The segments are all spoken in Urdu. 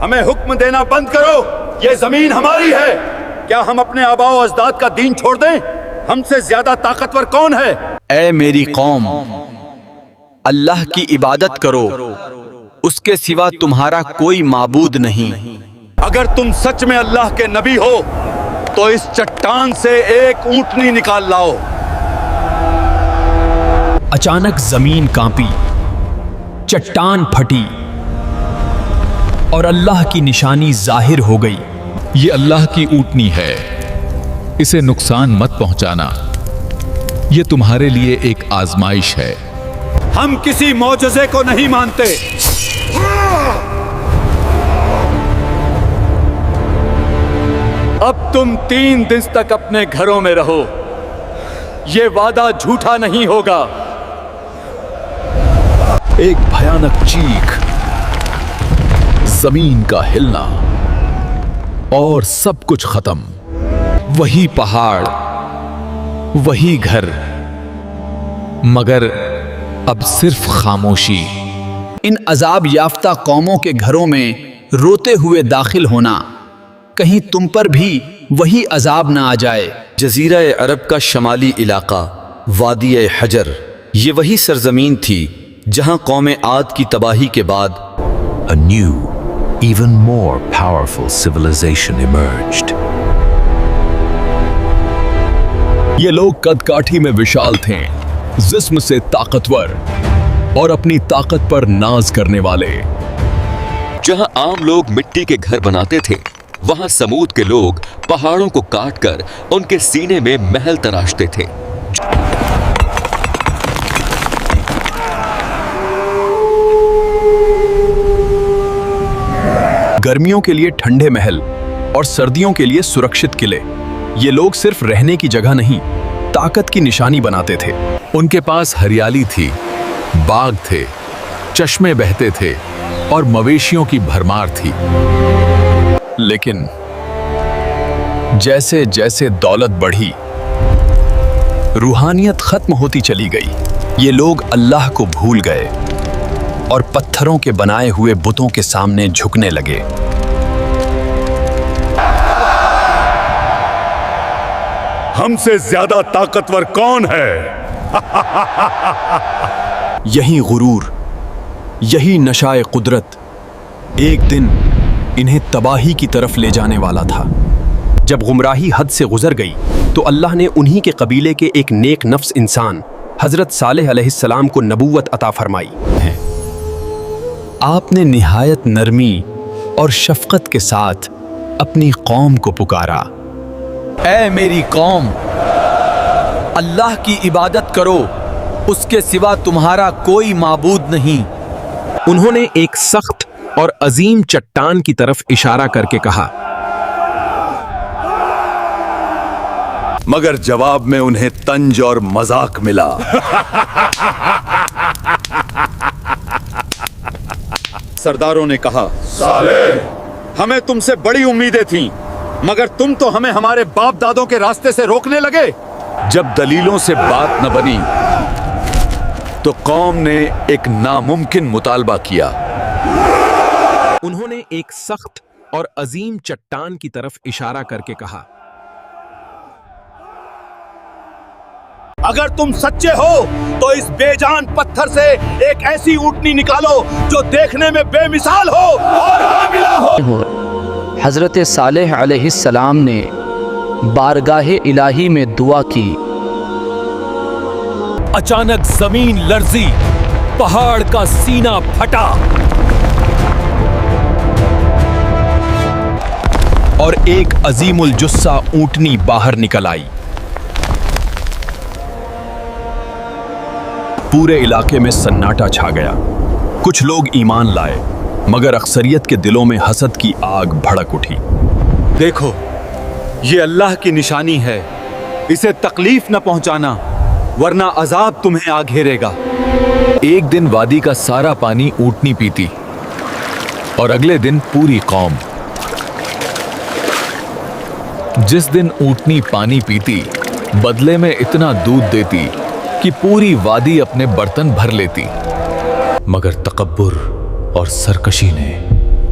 ہمیں حکم دینا بند کرو، یہ زمین ہماری ہے۔ کیا ہم اپنے آباء و اجداد کا دین چھوڑ دیں؟ ہم سے زیادہ طاقتور کون ہے؟ اے میری قوم، اللہ کی عبادت کرو، اس کے سوا تمہارا کوئی معبود نہیں۔ اگر تم سچ میں اللہ کے نبی ہو تو اس چٹان سے ایک اونٹنی نکال لاؤ۔ اچانک زمین کانپی، چٹان پھٹی اور اللہ کی نشانی ظاہر ہو گئی۔ یہ اللہ کی اونٹنی ہے، اسے نقصان مت پہنچانا، یہ تمہارے لیے ایک آزمائش ہے۔ ہم کسی معجزے کو نہیں مانتے۔ اب تم 3 دن تک اپنے گھروں میں رہو، یہ وعدہ جھوٹا نہیں ہوگا۔ ایک بھیانک چیخ، زمین کا ہلنا اور سب کچھ ختم۔ وہی پہاڑ، وہی گھر، مگر اب صرف خاموشی۔ ان عذاب یافتہ قوموں کے گھروں میں روتے ہوئے داخل ہونا، کہیں تم پر بھی وہی عذاب نہ آ جائے۔ جزیرہ عرب کا شمالی علاقہ وادی حجر، یہ وہی سرزمین تھی جہاں قوم عاد کی تباہی کے بعد a new, even more powerful civilization emerged. یہ لوگ قد کاٹھی میں وشال تھے، جسم سے طاقتور اور اپنی طاقت پر ناز کرنے والے۔ جہاں عام لوگ مٹی کے گھر بناتے تھے، وہاں سمود کے لوگ پہاڑوں کو کاٹ کر ان کے سینے میں محل تراشتے تھے۔ گرمیوں کے لیے ٹھنڈے محل اور سردیوں کے لیے سرکشت قلعے۔ یہ لوگ صرف رہنے کی جگہ نہیں، طاقت کی نشانی بناتے تھے۔ ان کے پاس ہریالی تھی، باغ تھے، چشمے بہتے تھے اور مویشیوں کی بھرمار تھی۔ لیکن جیسے جیسے دولت بڑھی، روحانیت ختم ہوتی چلی گئی۔ یہ لوگ اللہ کو بھول گئے اور پتھروں کے بنائے ہوئے بتوں کے سامنے جھکنے لگے۔ ہم سے زیادہ طاقتور کون ہے؟ یہی غرور، یہی نشائے قدرت ایک دن انہیں تباہی کی طرف لے جانے والا تھا۔ جب گمراہی حد سے گزر گئی تو اللہ نے انہی کے قبیلے کے ایک نیک نفس انسان حضرت صالح علیہ السلام کو نبوت عطا فرمائی ہے۔ آپ نے نہایت نرمی اور شفقت کے ساتھ اپنی قوم کو پکارا، اے میری قوم، اللہ کی عبادت کرو، اس کے سوا تمہارا کوئی معبود نہیں۔ انہوں نے ایک سخت اور عظیم چٹان کی طرف اشارہ کر کے کہا، مگر جواب میں انہیں طنز اور مذاق ملا۔ سرداروں نے کہا، صالح، ہمیں تم سے بڑی امیدیں تھیں، مگر تم تو ہمیں ہمارے باپ دادوں کے راستے سے روکنے لگے۔ جب دلیلوں سے بات نہ بنی تو قوم نے ایک ناممکن مطالبہ کیا۔ انہوں نے ایک سخت اور عظیم چٹان کی طرف اشارہ کر کے کہا، اگر تم سچے ہو تو اس بے جان پتھر سے ایک ایسی اونٹنی نکالو جو دیکھنے میں بے مثال ہو اور حاملہ ہو۔ حضرت صالح علیہ السلام نے بارگاہ الہی میں دعا کی۔ اچانک زمین لرزی، پہاڑ کا سینہ پھٹا اور ایک عظیم الجثہ اونٹنی باہر نکل آئی۔ پورے علاقے میں سناٹا چھا گیا۔ کچھ لوگ ایمان لائے، مگر اکثریت کے دلوں میں حسد کی آگ بھڑک اٹھی۔ دیکھو، یہ اللہ کی نشانی ہے، اسے تکلیف نہ پہنچانا ورنہ عذاب تمہیں آ گھیرے گا۔ ایک دن وادی کا سارا پانی اونٹنی پیتی اور اگلے دن پوری قوم۔ جس دن اونٹنی پانی پیتی، بدلے میں اتنا دودھ دیتی کہ پوری وادی اپنے برتن بھر لیتی، مگر تکبر اور سرکشی نے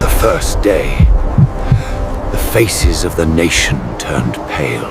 The first day, the faces of the nation turned pale.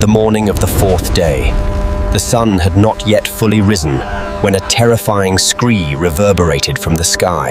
The morning of the 4th day, the sun had not yet fully risen when a terrifying scream reverberated from the sky.